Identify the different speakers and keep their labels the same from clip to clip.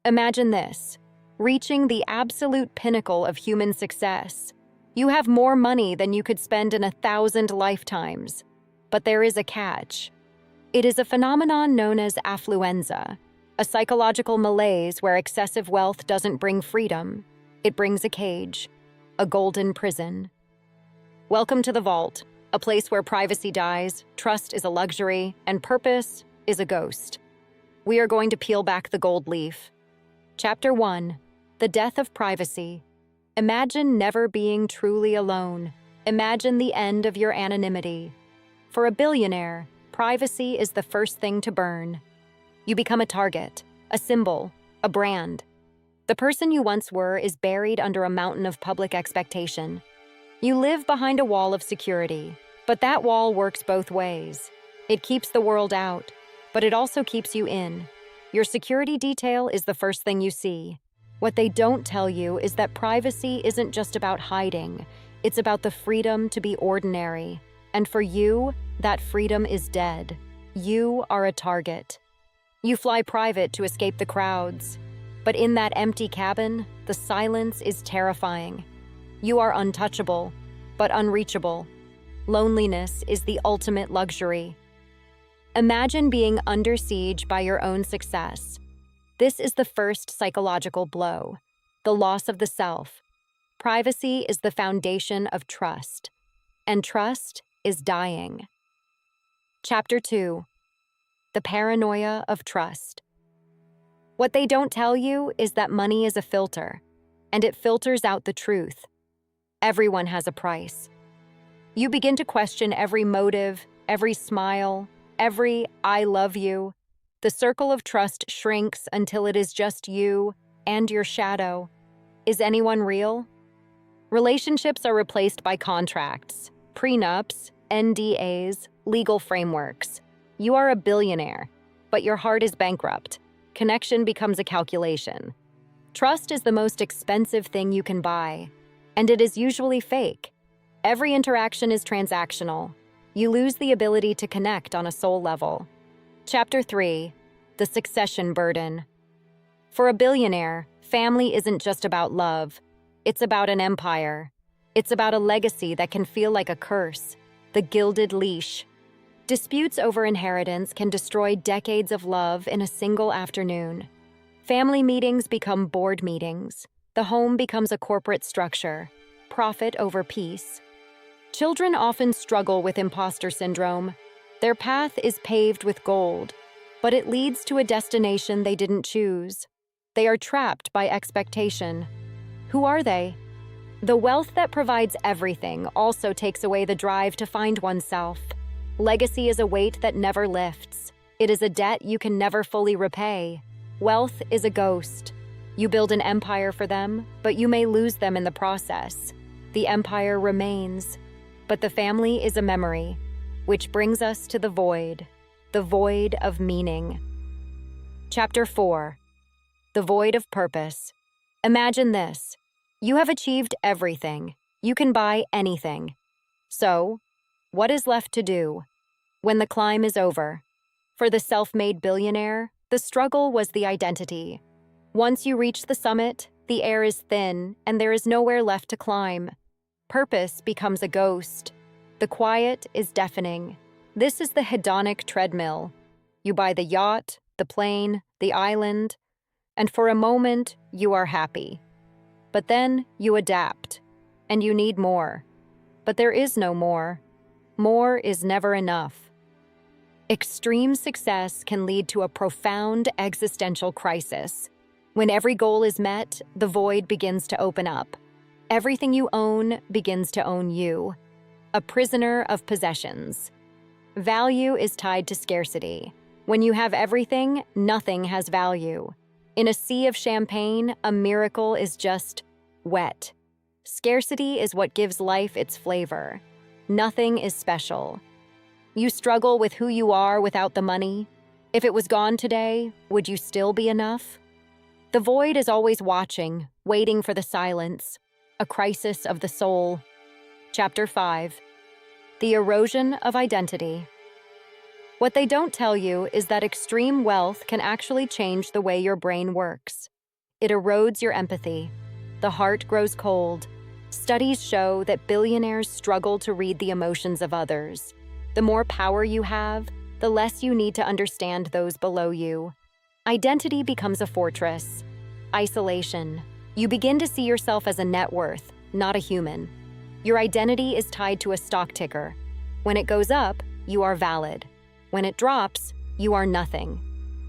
Speaker 1: Imagine this, reaching the absolute pinnacle of human success. You have more money than you could spend in 1,000 lifetimes. But there is a catch. It is a phenomenon known as affluenza, a psychological malaise where excessive wealth doesn't bring freedom. It brings a cage, a golden prison. Welcome to the vault, a place where privacy dies, trust is a luxury, and purpose is a ghost. We are going to peel back the gold leaf. Chapter 1. The Death of Privacy. Imagine never being truly alone. Imagine the end of your anonymity. For a billionaire, privacy is the first thing to burn. You become a target, a symbol, a brand. The person you once were is buried under a mountain of public expectation. You live behind a wall of security, but that wall works both ways. It keeps the world out, but it also keeps you in. Your security detail is the first thing you see. What they don't tell you is that privacy isn't just about hiding. It's about the freedom to be ordinary. And for you, that freedom is dead. You are a target. You fly private to escape the crowds. But in that empty cabin, the silence is terrifying. You are untouchable, but unreachable. Loneliness is the ultimate luxury. Imagine being under siege by your own success. This is the first psychological blow, the loss of the self. Privacy is the foundation of trust, and trust is dying. Chapter 2. The Paranoia of Trust. What they don't tell you is that money is a filter, and it filters out the truth. Everyone has a price. You begin to question every motive, every smile, every "I love you." The circle of trust shrinks until it is just you and your shadow. Is anyone real? Relationships are replaced by contracts, prenups, NDAs, legal frameworks. You are a billionaire, but your heart is bankrupt. Connection becomes a calculation. Trust is the most expensive thing you can buy, and it is usually fake. Every interaction is transactional. You lose the ability to connect on a soul level. Chapter 3. The Succession Burden. For a billionaire, family isn't just about love. It's about an empire. It's about a legacy that can feel like a curse, the gilded leash. Disputes over inheritance can destroy decades of love in a single afternoon. Family meetings become board meetings. The home becomes a corporate structure. Profit over peace. Children often struggle with imposter syndrome. Their path is paved with gold, but it leads to a destination they didn't choose. They are trapped by expectation. Who are they? The wealth that provides everything also takes away the drive to find oneself. Legacy is a weight that never lifts. It is a debt you can never fully repay. Wealth is a ghost. You build an empire for them, but you may lose them in the process. The empire remains, but the family is a memory. Which brings us to the void of meaning. Chapter 4. The Void of Purpose. Imagine this. You have achieved everything. You can buy anything. So, what is left to do when the climb is over? For the self-made billionaire, the struggle was the identity. Once you reach the summit, the air is thin and there is nowhere left to climb. Purpose becomes a ghost. The quiet is deafening. This is the hedonic treadmill. You buy the yacht, the plane, the island, and for a moment, you are happy. But then you adapt, and you need more. But there is no more. More is never enough. Extreme success can lead to a profound existential crisis. When every goal is met, the void begins to open up. Everything you own begins to own you. A prisoner of possessions. Value is tied to scarcity. When you have everything, nothing has value. In a sea of champagne, a miracle is just wet. Scarcity is what gives life its flavor. Nothing is special. You struggle with who you are without the money. If it was gone today, would you still be enough? The void is always watching, waiting for the silence. A crisis of the soul. Chapter 5. The Erosion of Identity. What they don't tell you is that extreme wealth can actually change the way your brain works. It erodes your empathy. The heart grows cold. Studies show that billionaires struggle to read the emotions of others. The more power you have, the less you need to understand those below you. Identity becomes a fortress. Isolation. You begin to see yourself as a net worth, not a human. Your identity is tied to a stock ticker. When it goes up, you are valid. When it drops, you are nothing.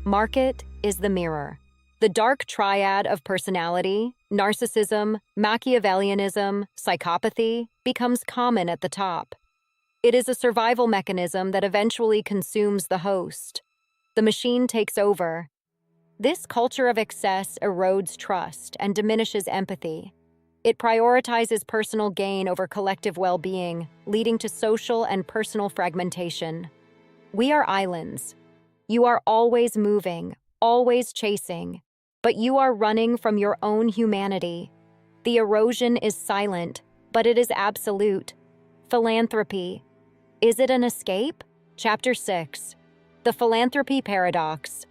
Speaker 1: Market is the mirror. The dark triad of personality, narcissism, Machiavellianism, psychopathy, becomes common at the top. It is a survival mechanism that eventually consumes the host. The machine takes over. This culture of excess erodes trust and diminishes empathy. It prioritizes personal gain over collective well-being, leading to social and personal fragmentation. We are islands. You are always moving, always chasing, but you are running from your own humanity. The erosion is silent, but it is absolute. Philanthropy. Is it an escape? Chapter 6. The Philanthropy Paradox.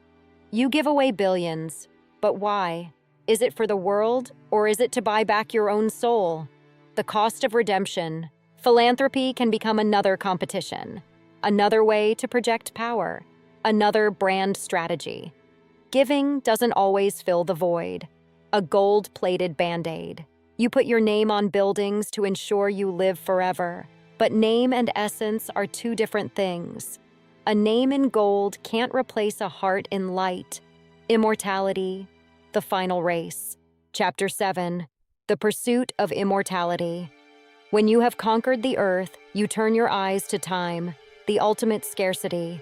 Speaker 1: You give away billions, but why? Is it for the world, or is it to buy back your own soul? The cost of redemption. Philanthropy can become another competition, another way to project power, another brand strategy. Giving doesn't always fill the void. A gold-plated Band-Aid. You put your name on buildings to ensure you live forever. But name and essence are two different things. A name in gold can't replace a heart in light. Immortality, the final race. Chapter 7. The Pursuit of Immortality. When you have conquered the earth, you turn your eyes to time, the ultimate scarcity.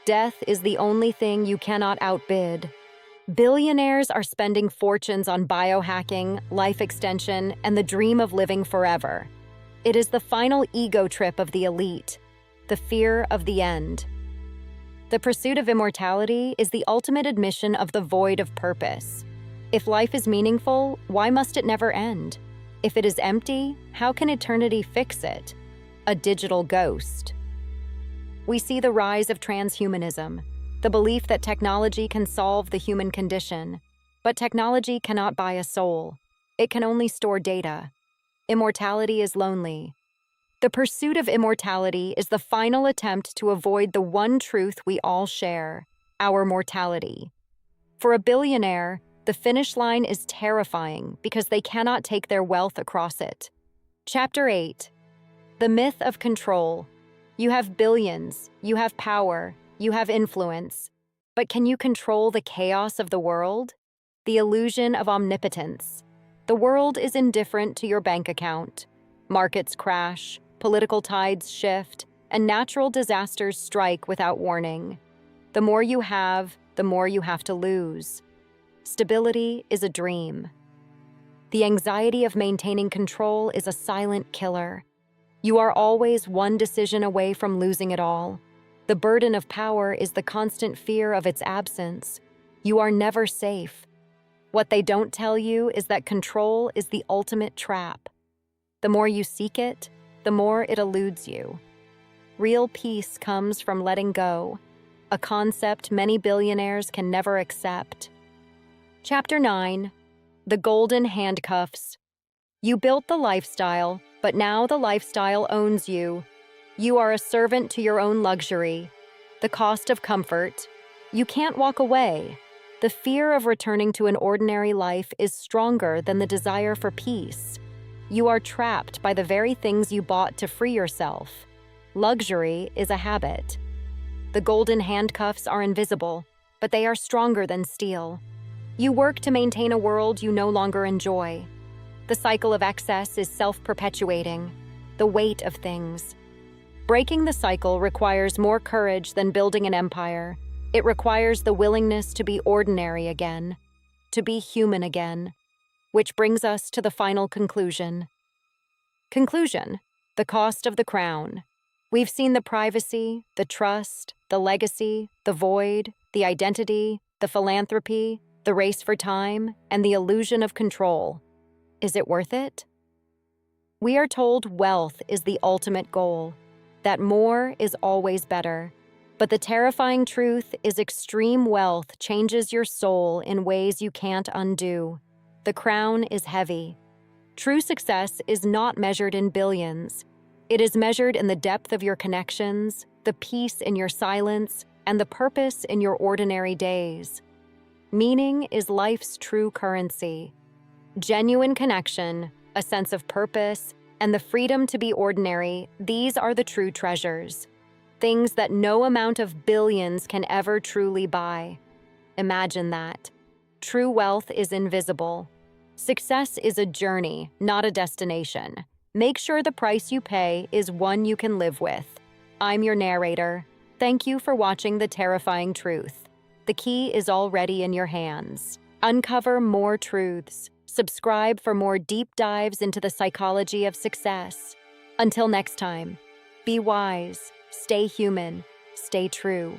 Speaker 1: Death is the only thing you cannot outbid. Billionaires are spending fortunes on biohacking, life extension, and the dream of living forever. It is the final ego trip of the elite, the fear of the end. The pursuit of immortality is the ultimate admission of the void of purpose. If life is meaningful, why must it never end? If it is empty, how can eternity fix it? A digital ghost. We see the rise of transhumanism, the belief that technology can solve the human condition. But technology cannot buy a soul. It can only store data. Immortality is lonely. The pursuit of immortality is the final attempt to avoid the one truth we all share, our mortality. For a billionaire, the finish line is terrifying because they cannot take their wealth across it. Chapter 8. The Myth of Control. You have billions, you have power, you have influence. But can you control the chaos of the world? The illusion of omnipotence. The world is indifferent to your bank account. Markets crash, political tides shift, and natural disasters strike without warning. The more you have, the more you have to lose. Stability is a dream. The anxiety of maintaining control is a silent killer. You are always one decision away from losing it all. The burden of power is the constant fear of its absence. You are never safe. What they don't tell you is that control is the ultimate trap. The more you seek it, the more it eludes you. Real peace comes from letting go, a concept many billionaires can never accept. Chapter 9. The Golden Handcuffs. You built the lifestyle, but now the lifestyle owns you. You are a servant to your own luxury. The cost of comfort. You can't walk away. The fear of returning to an ordinary life is stronger than the desire for peace. You are trapped by the very things you bought to free yourself. Luxury is a habit. The golden handcuffs are invisible, but they are stronger than steel. You work to maintain a world you no longer enjoy. The cycle of excess is self-perpetuating, the weight of things. Breaking the cycle requires more courage than building an empire. It requires the willingness to be ordinary again, to be human again. Which brings us to the final conclusion. Conclusion: the cost of the crown. We've seen the privacy, the trust, the legacy, the void, the identity, the philanthropy, the race for time, and the illusion of control. Is it worth it? We are told wealth is the ultimate goal, that more is always better. But the terrifying truth is extreme wealth changes your soul in ways you can't undo. The crown is heavy. True success is not measured in billions. It is measured in the depth of your connections, the peace in your silence, and the purpose in your ordinary days. Meaning is life's true currency. Genuine connection, a sense of purpose, and the freedom to be ordinary, these are the true treasures. Things that no amount of billions can ever truly buy. Imagine that. True wealth is invisible. Success is a journey, not a destination. Make sure the price you pay is one you can live with. I'm your narrator. Thank you for watching The Terrifying Truth. The key is already in your hands. Uncover more truths. Subscribe for more deep dives into the psychology of success. Until next time, be wise, stay human, stay true.